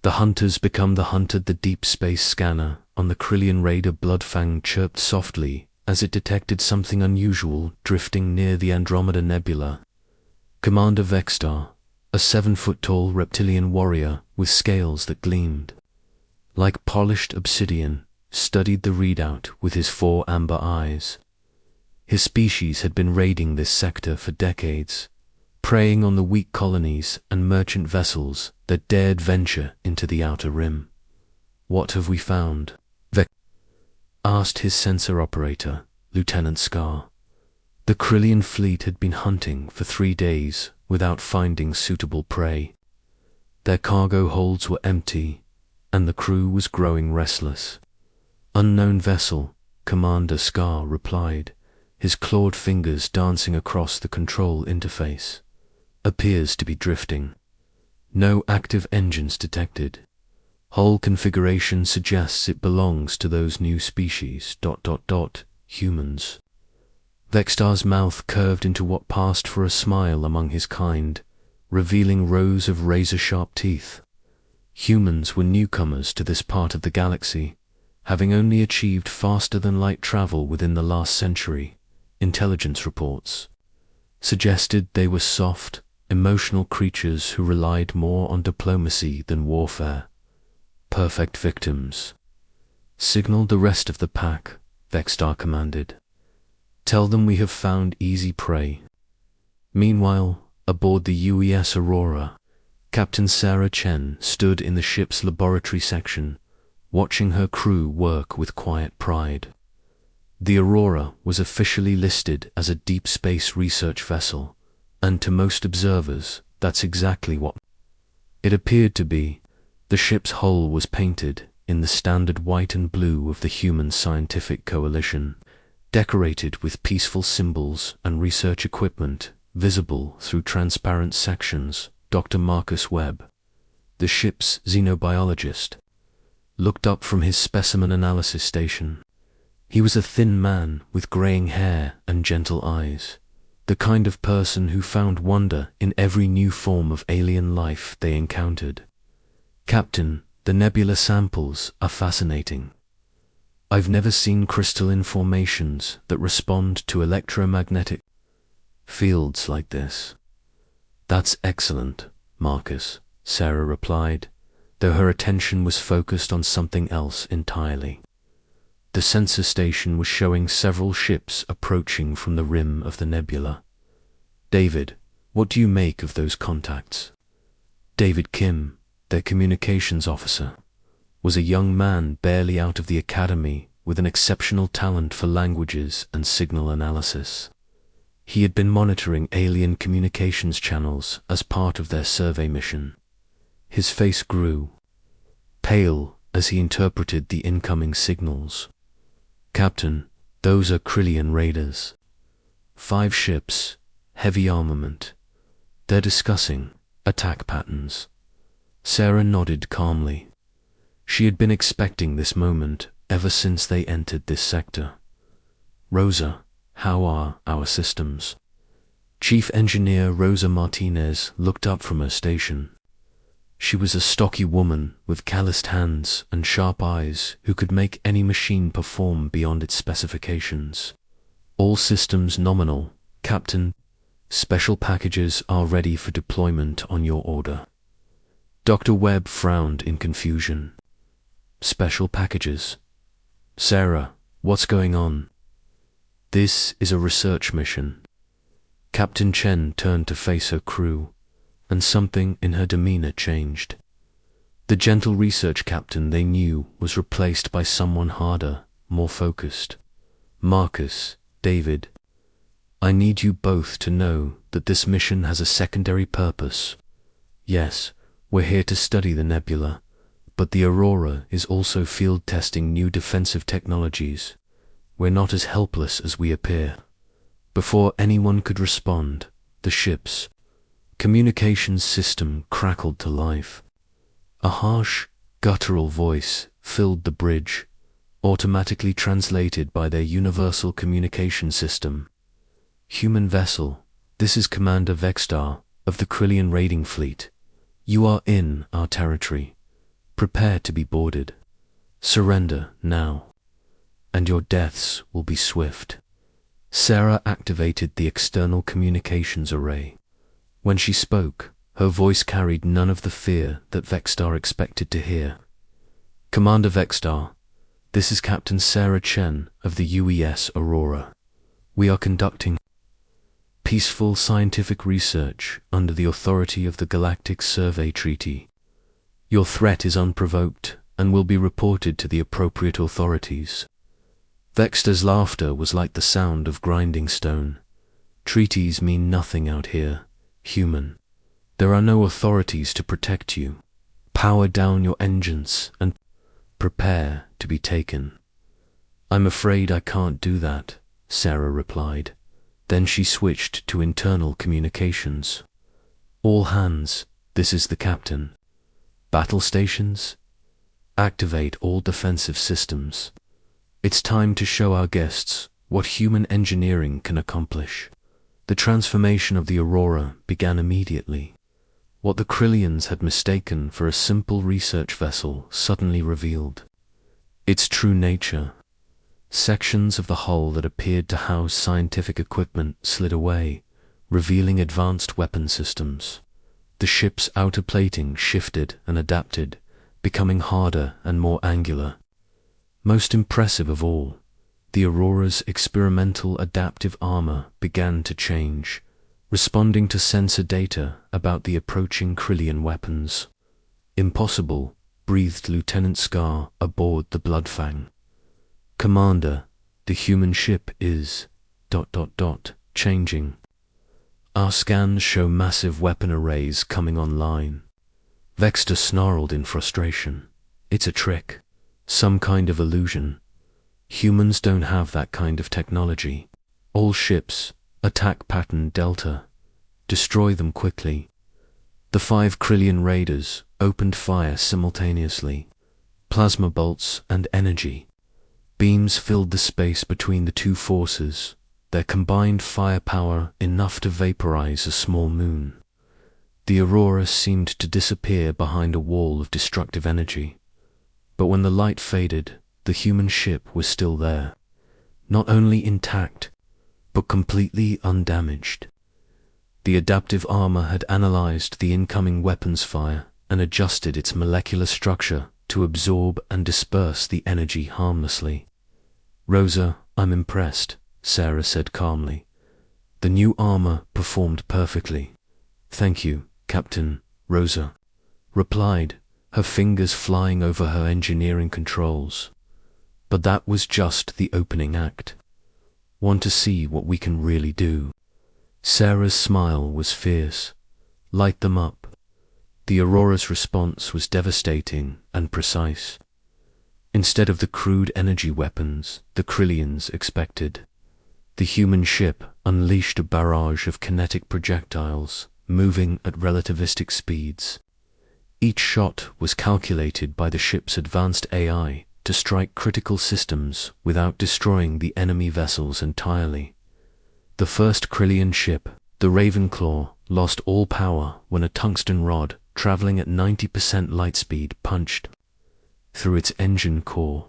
The hunters become the hunted. The deep space scanner on the Krillian raider Bloodfang chirped softly as it detected something unusual drifting near the Andromeda Nebula. Commander Vextar, a 7-foot-tall reptilian warrior with scales that gleamed like polished obsidian, studied the readout with his 4 amber eyes. His species had been raiding this sector for decades, preying on the weak colonies and merchant vessels that dared venture into the outer rim. "What have we found?" Vex asked his sensor operator, Lieutenant Scar. The Krillian fleet had been hunting for 3 days without finding suitable prey. Their cargo holds were empty, and the crew was growing restless. "Unknown vessel," Commander Scar replied, his clawed fingers dancing across the control interface. "Appears to be drifting. No active engines detected. Hull configuration suggests it belongs to those new species, humans." Vextar's mouth curved into what passed for a smile among his kind, revealing rows of razor-sharp teeth. Humans were newcomers to this part of the galaxy, having only achieved faster-than-light travel within the last century. Intelligence reports suggested they were soft, emotional creatures who relied more on diplomacy than warfare. Perfect victims. "Signal the rest of the pack," Vextar commanded. "Tell them we have found easy prey." Meanwhile, aboard the UES Aurora, Captain Sarah Chen stood in the ship's laboratory section, watching her crew work with quiet pride. The Aurora was officially listed as a deep space research vessel, and to most observers, that's exactly what it appeared to be. The ship's hull was painted in the standard white and blue of the Human Scientific Coalition, decorated with peaceful symbols and research equipment visible through transparent sections. Dr. Marcus Webb, the ship's xenobiologist, looked up from his specimen analysis station. He was a thin man with graying hair and gentle eyes, the kind of person who found wonder in every new form of alien life they encountered. "Captain, the nebula samples are fascinating. I've never seen crystalline formations that respond to electromagnetic fields like this." "That's excellent, Marcus," Sarah replied, though her attention was focused on something else entirely. The sensor station was showing several ships approaching from the rim of the nebula. "David, what do you make of those contacts?" David Kim, their communications officer, was a young man barely out of the academy with an exceptional talent for languages and signal analysis. He had been monitoring alien communications channels as part of their survey mission. His face grew pale as he interpreted the incoming signals. "Captain, those are Krillian raiders. 5 ships, heavy armament. They're discussing attack patterns." Sarah nodded calmly. She had been expecting this moment ever since they entered this sector. "Rosa, how are our systems?" Chief Engineer Rosa Martinez looked up from her station. She was a stocky woman with calloused hands and sharp eyes who could make any machine perform beyond its specifications. "All systems nominal, Captain. Special packages are ready for deployment on your order." Dr. Webb frowned in confusion. "Special packages? Sarah, what's going on?" "This is a research mission." Captain Chen turned to face her crew, and something in her demeanor changed. The gentle research captain they knew was replaced by someone harder, more focused. "Marcus, David, I need you both to know that this mission has a secondary purpose. Yes, we're here to study the nebula, but the Aurora is also field testing new defensive technologies. We're not as helpless as we appear." Before anyone could respond, the ship's communications system crackled to life. A harsh, guttural voice filled the bridge, automatically translated by their universal communication system. "Human vessel, this is Commander Vextar of the Krillian raiding fleet. You are in our territory. Prepare to be boarded. Surrender now, and your deaths will be swift. Sarah activated the external communications array. When she spoke, her voice carried none of the fear that Vexstar expected to hear. Commander Vexstar, this is Captain Sarah Chen of the UES Aurora. We are conducting peaceful scientific research under the authority of the Galactic Survey Treaty. Your threat is unprovoked and will be reported to the appropriate authorities. Vexstar's laughter was like the sound of grinding stone. Treaties mean nothing out here, human. There are no authorities to protect you. Power down your engines and prepare to be taken. I'm afraid I can't do that, Sarah replied. Then she switched to internal communications. All hands, this is the captain. Battle stations? Activate all defensive systems. It's time to show our guests what human engineering can accomplish. The transformation of the Aurora began immediately. What the Krillians had mistaken for a simple research vessel suddenly revealed its true nature. Sections of the hull that appeared to house scientific equipment slid away, revealing advanced weapon systems. The ship's outer plating shifted and adapted, becoming harder and more angular. Most impressive of all, the Aurora's experimental adaptive armor began to change, responding to sensor data about the approaching Krillian weapons. Impossible, breathed Lieutenant Scar aboard the Bloodfang. Commander, the human ship is ... changing. Our scans show massive weapon arrays coming online. Vexstar snarled in frustration. It's a trick. Some kind of illusion. Humans don't have that kind of technology. All ships, attack pattern Delta. Destroy them quickly. The 5 Krillian raiders opened fire simultaneously. Plasma bolts and energy beams filled the space between the two forces, their combined firepower enough to vaporize a small moon. The Aurora seemed to disappear behind a wall of destructive energy. But when the light faded, the human ship was still there, not only intact, but completely undamaged. The adaptive armor had analyzed the incoming weapons fire and adjusted its molecular structure to absorb and disperse the energy harmlessly. Rosa, I'm impressed, Sarah said calmly. The new armor performed perfectly. Thank you, Captain, Rosa replied, her fingers flying over her engineering controls. But that was just the opening act. Want to see what we can really do? Sarah's smile was fierce. Light them up. The Aurora's response was devastating and precise. Instead of the crude energy weapons the Krillians expected, the human ship unleashed a barrage of kinetic projectiles, moving at relativistic speeds. Each shot was calculated by the ship's advanced AI to strike critical systems without destroying the enemy vessels entirely. The first Krillian ship, the Ravenclaw, lost all power when a tungsten rod traveling at 90% light speed punched through its engine core.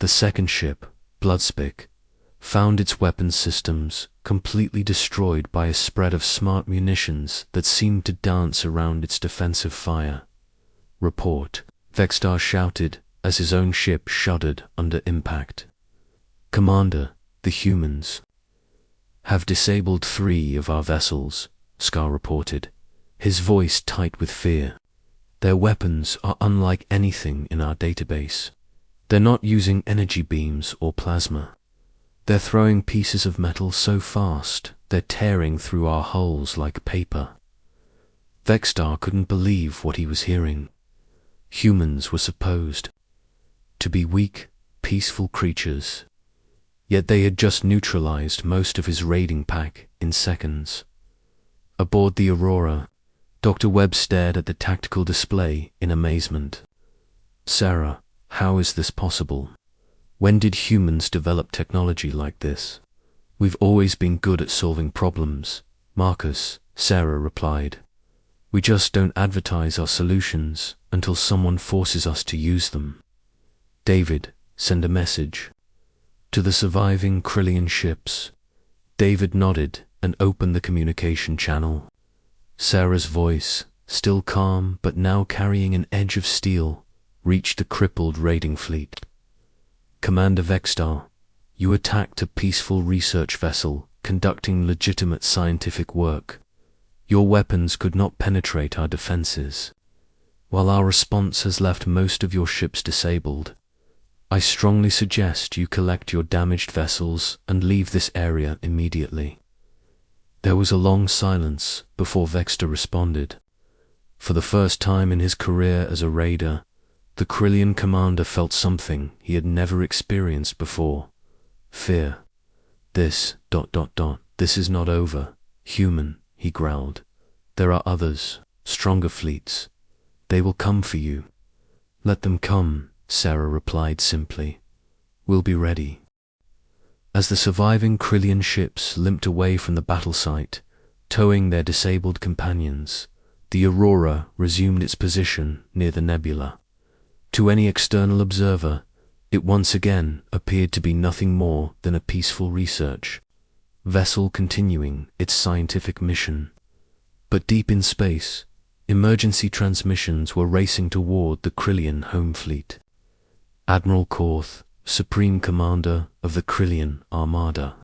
The second ship, Bloodspick, found its weapons systems completely destroyed by a spread of smart munitions that seemed to dance around its defensive fire. Report, Vexstar shouted as his own ship shuddered under impact. Commander, the humans have disabled 3 of our vessels, Scar reported, his voice tight with fear. Their weapons are unlike anything in our database. They're not using energy beams or plasma. They're throwing pieces of metal so fast they're tearing through our hulls like paper. Vexstar couldn't believe what he was hearing. Humans were supposed to be weak, peaceful creatures, yet they had just neutralized most of his raiding pack in seconds. Aboard the Aurora, Dr. Webb stared at the tactical display in amazement. Sarah, how is this possible? When did humans develop technology like this? We've always been good at solving problems, Marcus, Sarah replied. We just don't advertise our solutions until someone forces us to use them. David, send a message. To the surviving Krillian ships. David nodded and opened the communication channel. Sarah's voice, still calm but now carrying an edge of steel, reached the crippled raiding fleet. Commander Vextar, you attacked a peaceful research vessel conducting legitimate scientific work. Your weapons could not penetrate our defenses. While our response has left most of your ships disabled, I strongly suggest you collect your damaged vessels and leave this area immediately. There was a long silence before Vextar responded. For the first time in his career as a raider, the Krillian commander felt something he had never experienced before. Fear. This is not over, human, he growled. There are others, stronger fleets. They will come for you. Let them come, Sarah replied simply. We'll be ready. As the surviving Krillian ships limped away from the battle site, towing their disabled companions, the Aurora resumed its position near the nebula. To any external observer, it once again appeared to be nothing more than a peaceful research vessel continuing its scientific mission. But deep in space, emergency transmissions were racing toward the Krillian home fleet. Admiral Korth, Supreme Commander of the Krillian Armada,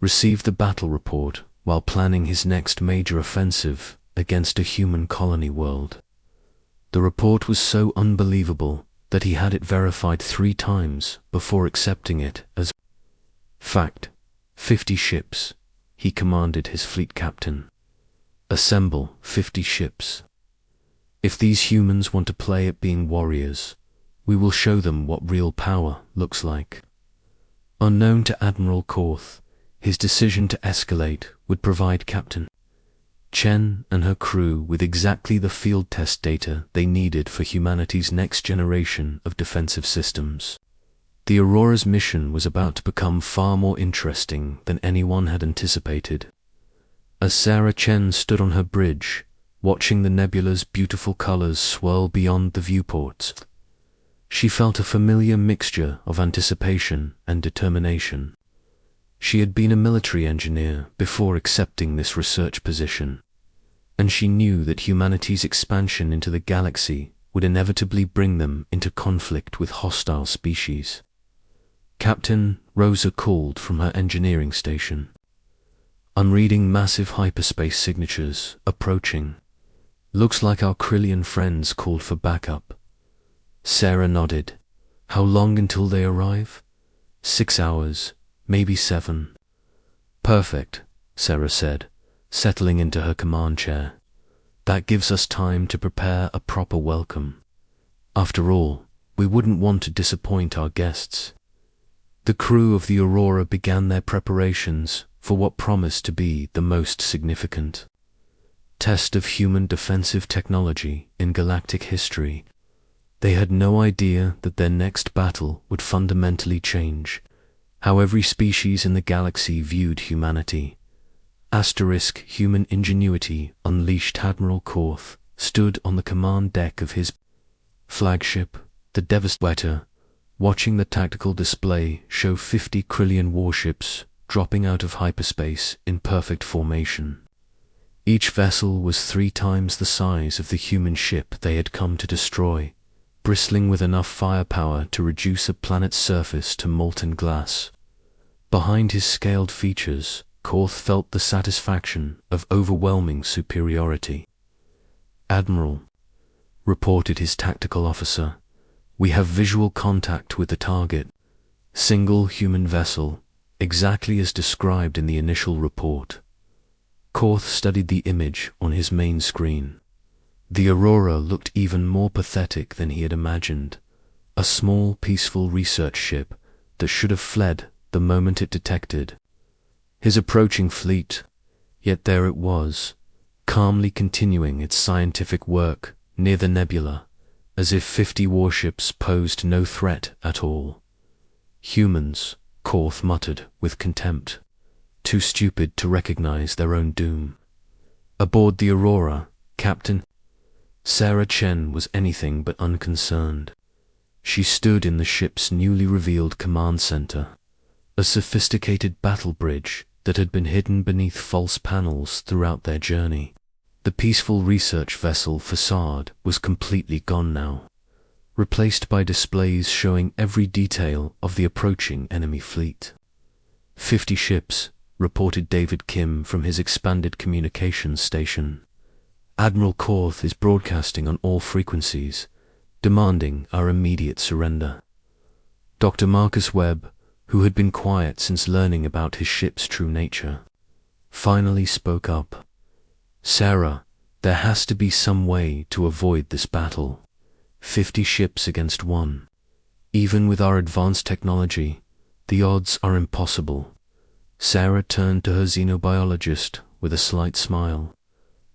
received the battle report while planning his next major offensive against a human colony world. The report was so unbelievable that he had it verified 3 times before accepting it as fact. 50 ships, he commanded his fleet captain. Assemble 50 ships. If these humans want to play at being warriors, we will show them what real power looks like. Unknown to Admiral Korth, his decision to escalate would provide Captain Chen and her crew with exactly the field test data they needed for humanity's next generation of defensive systems. The Aurora's mission was about to become far more interesting than anyone had anticipated. As Sarah Chen stood on her bridge, watching the nebula's beautiful colors swirl beyond the viewports, she felt a familiar mixture of anticipation and determination. She had been a military engineer before accepting this research position, and she knew that humanity's expansion into the galaxy would inevitably bring them into conflict with hostile species. Captain Rosa called from her engineering station. Unreading massive hyperspace signatures approaching. Looks like our Krillian friends called for backup. Sarah nodded. How long until they arrive? 6 hours, maybe 7. Perfect, Sarah said, settling into her command chair. That gives us time to prepare a proper welcome. After all, we wouldn't want to disappoint our guests. The crew of the Aurora began their preparations for what promised to be the most significant test of human defensive technology in galactic history. They had no idea that their next battle would fundamentally change how every species in the galaxy viewed humanity. Human ingenuity unleashed. Admiral Korth stood on the command deck of his flagship, the Devastator, watching the tactical display show 50 Krillian warships dropping out of hyperspace in perfect formation. Each vessel was 3 times the size of the human ship they had come to destroy, bristling with enough firepower to reduce a planet's surface to molten glass. Behind his scaled features, Korth felt the satisfaction of overwhelming superiority. Admiral, reported his tactical officer, we have visual contact with the target. Single human vessel, exactly as described in the initial report. Korth studied the image on his main screen. The Aurora looked even more pathetic than he had imagined. A small, peaceful research ship that should have fled the moment it detected his approaching fleet. Yet there it was, calmly continuing its scientific work near the nebula, as if 50 warships posed no threat at all. Humans, Korth muttered with contempt, too stupid to recognize their own doom. Aboard the Aurora, Captain Sarah Chen was anything but unconcerned. She stood in the ship's newly revealed command center, a sophisticated battle bridge that had been hidden beneath false panels throughout their journey. The peaceful research vessel facade was completely gone now, replaced by displays showing every detail of the approaching enemy fleet. 50 ships, reported David Kim from his expanded communications station. Admiral Korth is broadcasting on all frequencies, demanding our immediate surrender. Dr. Marcus Webb, who had been quiet since learning about his ship's true nature, finally spoke up. Sarah, there has to be some way to avoid this battle. 50 ships against one. Even with our advanced technology, the odds are impossible. Sarah turned to her xenobiologist with a slight smile.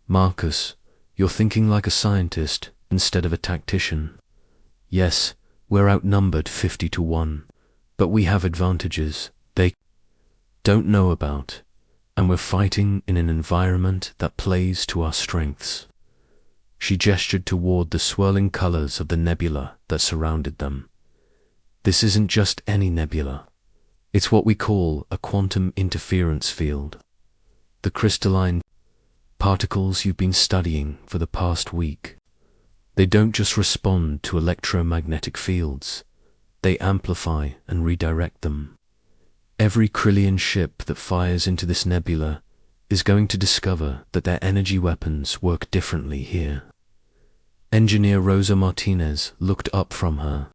Marcus, you're thinking like a scientist instead of a tactician. Yes, we're outnumbered 50 to 1, but we have advantages they don't know about, and we're fighting in an environment that plays to our strengths. She gestured toward the swirling colors of the nebula that surrounded them. This isn't just any nebula. It's what we call a quantum interference field. The crystalline particles you've been studying for the past week. They don't just respond to electromagnetic fields. They amplify and redirect them. Every Krillian ship that fires into this nebula is going to discover that their energy weapons work differently here. Engineer Rosa Martinez looked up from her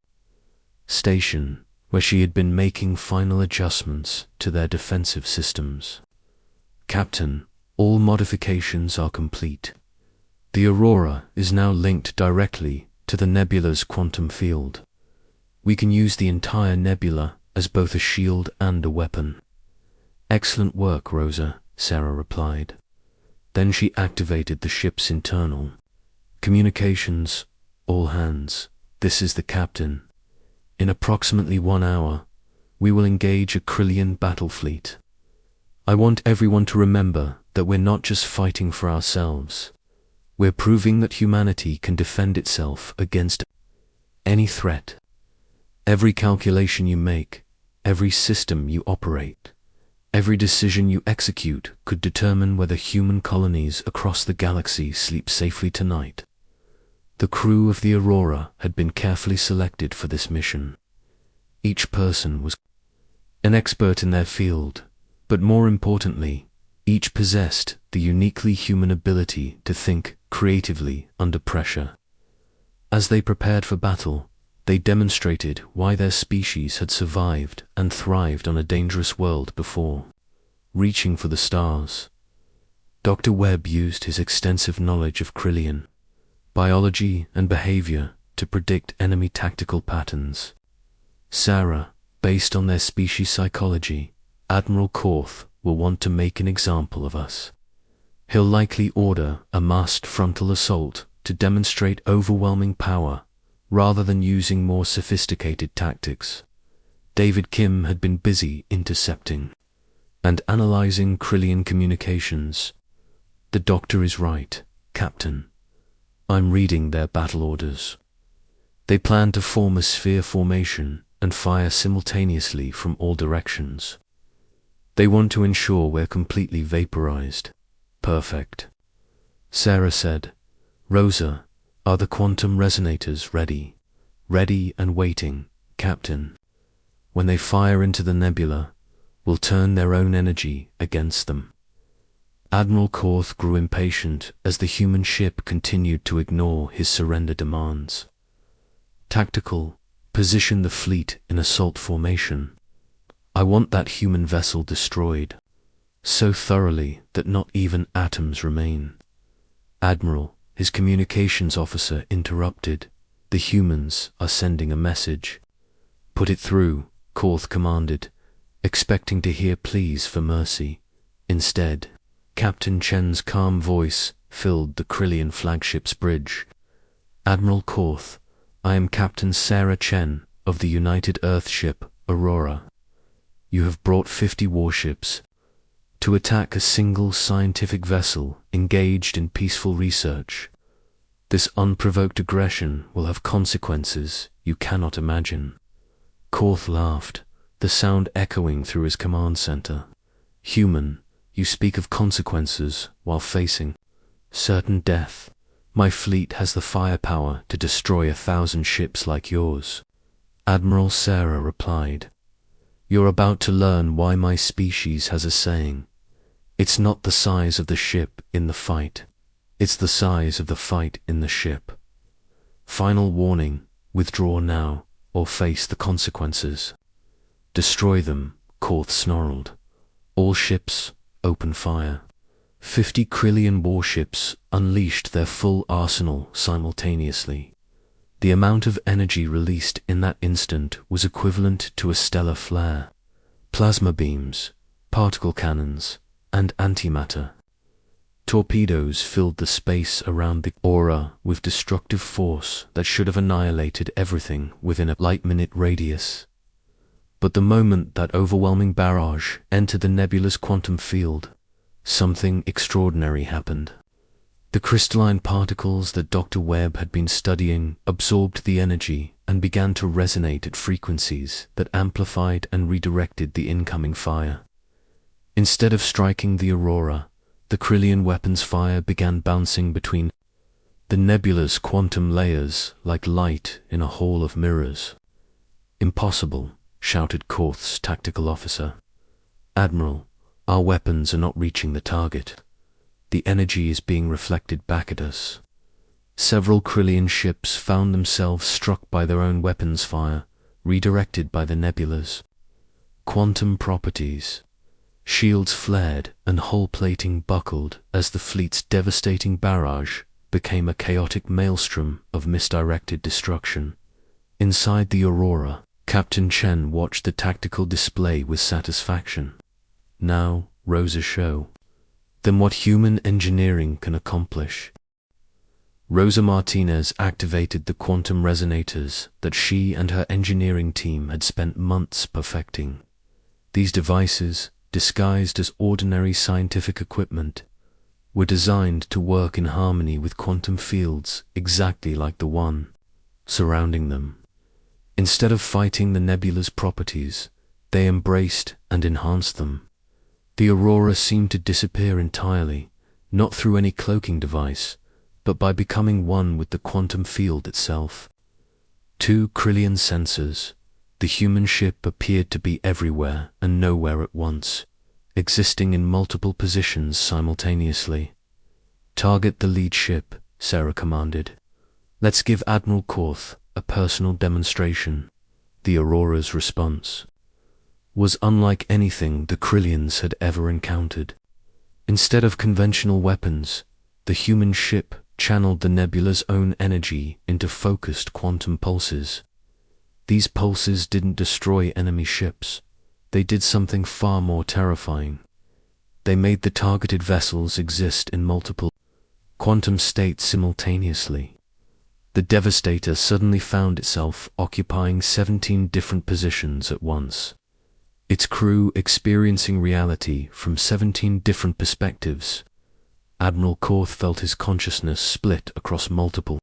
station, where she had been making final adjustments to their defensive systems. Captain, all modifications are complete. The Aurora is now linked directly to the nebula's quantum field. We can use the entire nebula as both a shield and a weapon. Excellent work, Rosa, Sarah replied. Then she activated the ship's internal communications. All hands, this is the captain. In approximately 1 hour, we will engage a Krillian battle fleet. I want everyone to remember that we're not just fighting for ourselves. We're proving that humanity can defend itself against any threat. Every calculation you make, every system you operate, every decision you execute could determine whether human colonies across the galaxy sleep safely tonight. The crew of the Aurora had been carefully selected for this mission. Each person was an expert in their field, but more importantly, each possessed the uniquely human ability to think creatively under pressure. As they prepared for battle, they demonstrated why their species had survived and thrived on a dangerous world before. Reaching for the stars, Dr. Webb used his extensive knowledge of Krillian biology and behavior to predict enemy tactical patterns. Sarah, based on their species psychology, Admiral Korth will want to make an example of us. He'll likely order a massed frontal assault to demonstrate overwhelming power rather than using more sophisticated tactics. David Kim had been busy intercepting and analyzing Krillian communications. The doctor is right, Captain. I'm reading their battle orders. They plan to form a sphere formation and fire simultaneously from all directions. They want to ensure we're completely vaporized. Perfect. Sarah said, Rosa, are the quantum resonators ready? Ready and waiting, Captain. When they fire into the nebula, we'll turn their own energy against them. Admiral Korth grew impatient as the human ship continued to ignore his surrender demands. Tactical, position the fleet in assault formation. I want that human vessel destroyed, so thoroughly that not even atoms remain. Admiral, his communications officer interrupted. The humans are sending a message. Put it through, Korth commanded, expecting to hear pleas for mercy. Instead, Captain Chen's calm voice filled the Krillian flagship's bridge. Admiral Korth, I am Captain Sarah Chen of the United Earth ship Aurora. You have brought 50 warships to attack a single scientific vessel engaged in peaceful research. This unprovoked aggression will have consequences you cannot imagine. Korth laughed, the sound echoing through his command center. Human, you speak of consequences while facing certain death. My fleet has the firepower to destroy 1,000 ships like yours. Admiral Sarah replied, You're about to learn why my species has a saying. It's not the size of the ship in the fight. It's the size of the fight in the ship. Final warning, withdraw now, or face the consequences. Destroy them, Korth snarled. All ships, open fire. 50 Krillian warships unleashed their full arsenal simultaneously. The amount of energy released in that instant was equivalent to a stellar flare. Plasma beams, particle cannons, and antimatter. Torpedoes filled the space around the aura with destructive force that should have annihilated everything within a light-minute radius. But the moment that overwhelming barrage entered the nebula's quantum field, something extraordinary happened. The crystalline particles that Dr. Webb had been studying absorbed the energy and began to resonate at frequencies that amplified and redirected the incoming fire. Instead of striking the aurora, the Krillian weapons fire began bouncing between the nebula's quantum layers like light in a hall of mirrors. Impossible, shouted Korth's tactical officer. Admiral, our weapons are not reaching the target. The energy is being reflected back at us. Several Krillian ships found themselves struck by their own weapons fire, redirected by the nebula's quantum properties. Shields flared and hull plating buckled as the fleet's devastating barrage became a chaotic maelstrom of misdirected destruction. Inside the Aurora, Captain Chen watched the tactical display with satisfaction. Now rose a show. Then what human engineering can accomplish. Rosa Martinez activated the quantum resonators that she and her engineering team had spent months perfecting. These devices, disguised as ordinary scientific equipment, were designed to work in harmony with quantum fields exactly like the one surrounding them. Instead of fighting the nebula's properties, they embraced and enhanced them. The aurora seemed to disappear entirely, not through any cloaking device, but by becoming one with the quantum field itself. 2 Krillian sensors. The human ship appeared to be everywhere and nowhere at once, existing in multiple positions simultaneously. Target the lead ship, Sarah commanded. Let's give Admiral Korth a personal demonstration. The Aurora's response was unlike anything the Krillians had ever encountered. Instead of conventional weapons, the human ship channeled the nebula's own energy into focused quantum pulses. These pulses didn't destroy enemy ships. They did something far more terrifying. They made the targeted vessels exist in multiple quantum states simultaneously. The Devastator suddenly found itself occupying 17 different positions at once, its crew experiencing reality from 17 different perspectives. Admiral Korth felt his consciousness split across multiple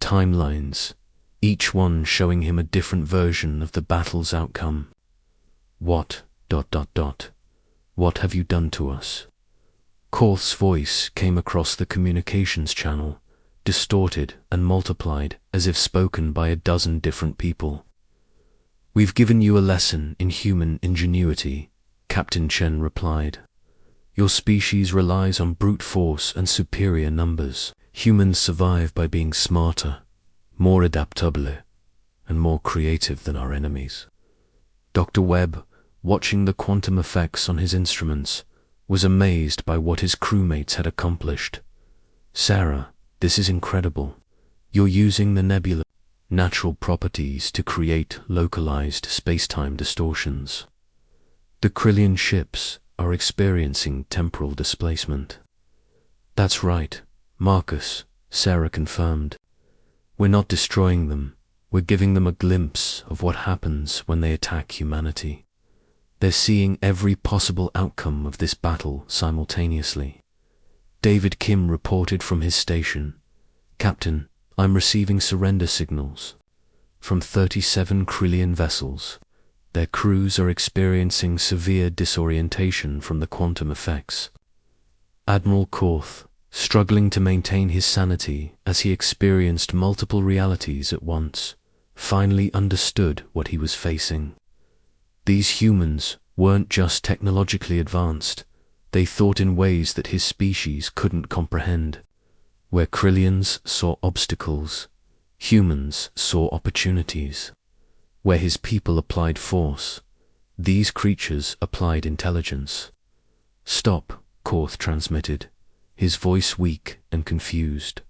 timelines, each one showing him a different version of the battle's outcome. What have you done to us? Korth's voice came across the communications channel, distorted and multiplied as if spoken by a dozen different people. We've given you a lesson in human ingenuity, Captain Chen replied. Your species relies on brute force and superior numbers. Humans survive by being smarter, more adaptable, and more creative than our enemies. Dr. Webb, watching the quantum effects on his instruments, was amazed by what his crewmates had accomplished. Sarah, this is incredible. You're using the nebula's natural properties to create localized space-time distortions. The Krillian ships are experiencing temporal displacement. That's right, Marcus, Sarah confirmed. We're not destroying them. We're giving them a glimpse of what happens when they attack humanity. They're seeing every possible outcome of this battle simultaneously. David Kim reported from his station. Captain, I'm receiving surrender signals from 37 Krillian vessels. Their crews are experiencing severe disorientation from the quantum effects. Admiral Korth, struggling to maintain his sanity as he experienced multiple realities at once, finally understood what he was facing. These humans weren't just technologically advanced, they thought in ways that his species couldn't comprehend. Where Krillians saw obstacles, humans saw opportunities. Where his people applied force, these creatures applied intelligence. "Stop," Korth transmitted, his voice weak and confused.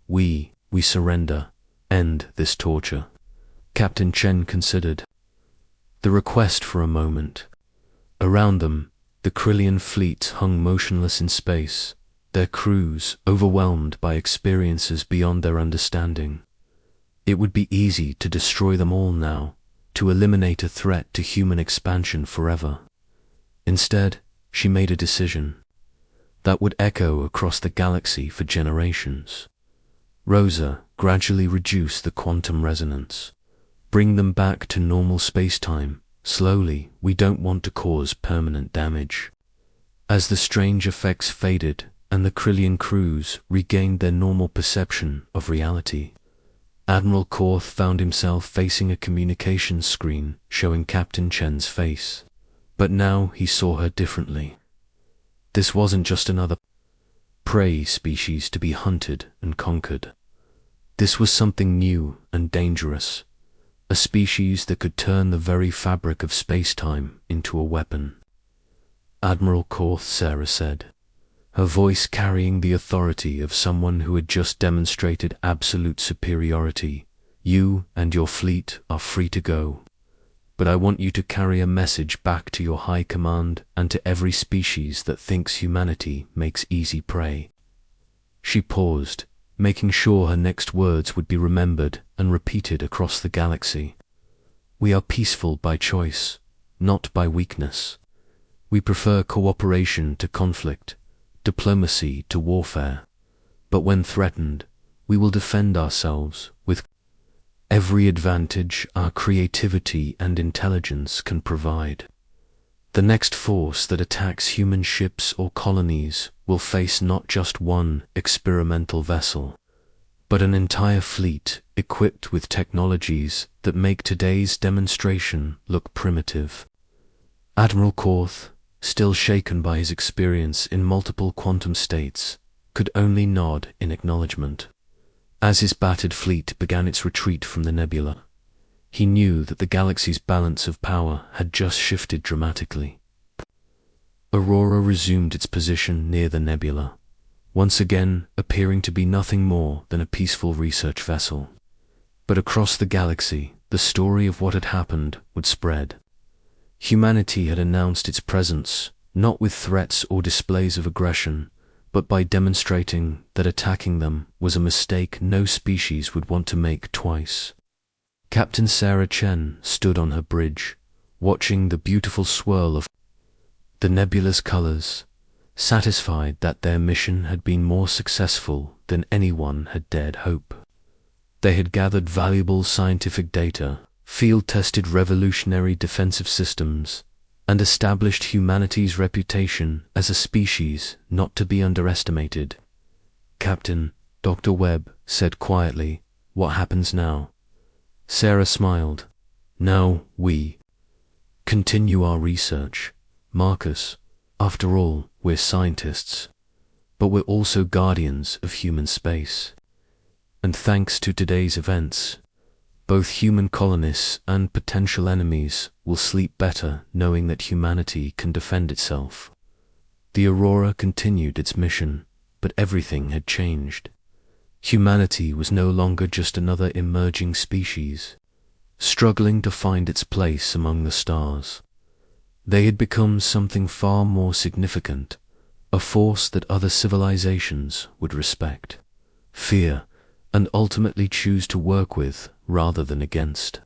We surrender. End this torture." Captain Chen considered the request for a moment. Around them, the Krillian fleet hung motionless in space, their crews overwhelmed by experiences beyond their understanding. It would be easy to destroy them all now, to eliminate a threat to human expansion forever. Instead, she made a decision that would echo across the galaxy for generations. Rosa, gradually reduce the quantum resonance. Bring them back to normal space-time. Slowly, we don't want to cause permanent damage. As the strange effects faded and the Krillian crews regained their normal perception of reality, Admiral Korth found himself facing a communications screen showing Captain Chen's face. But now he saw her differently. This wasn't just another prey species to be hunted and conquered. This was something new and dangerous, a species that could turn the very fabric of space-time into a weapon. "Admiral Korth," Sarah said, her voice carrying the authority of someone who had just demonstrated absolute superiority, "you and your fleet are free to go. But I want you to carry a message back to your high command and to every species that thinks humanity makes easy prey." She paused, making sure her next words would be remembered and repeated across the galaxy. "We are peaceful by choice, not by weakness. We prefer cooperation to conflict, diplomacy to warfare. But when threatened, we will defend ourselves with every advantage our creativity and intelligence can provide. The next force that attacks human ships or colonies will face not just one experimental vessel, but an entire fleet equipped with technologies that make today's demonstration look primitive." Admiral Korth, still shaken by his experience in multiple quantum states, could only nod in acknowledgement. As his battered fleet began its retreat from the nebula, he knew that the galaxy's balance of power had just shifted dramatically. Aurora resumed its position near the nebula, once again appearing to be nothing more than a peaceful research vessel. But across the galaxy, the story of what had happened would spread. Humanity had announced its presence, not with threats or displays of aggression, but by demonstrating that attacking them was a mistake no species would want to make twice. Captain Sarah Chen stood on her bridge, watching the beautiful swirl of the nebula's colors, satisfied that their mission had been more successful than anyone had dared hope. They had gathered valuable scientific data, field-tested revolutionary defensive systems, and established humanity's reputation as a species not to be underestimated. "Captain," Dr. Webb said quietly, "what happens now?" Sarah smiled. "Now we continue our research, Marcus. After all, we're scientists, but we're also guardians of human space. And thanks to today's events, both human colonists and potential enemies will sleep better knowing that humanity can defend itself." The Aurora continued its mission, but everything had changed. Humanity was no longer just another emerging species, struggling to find its place among the stars. They had become something far more significant, a force that other civilizations would respect, fear, and ultimately choose to work with rather than against.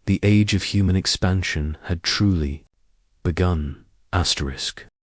The age of human expansion had truly begun. Asterisk.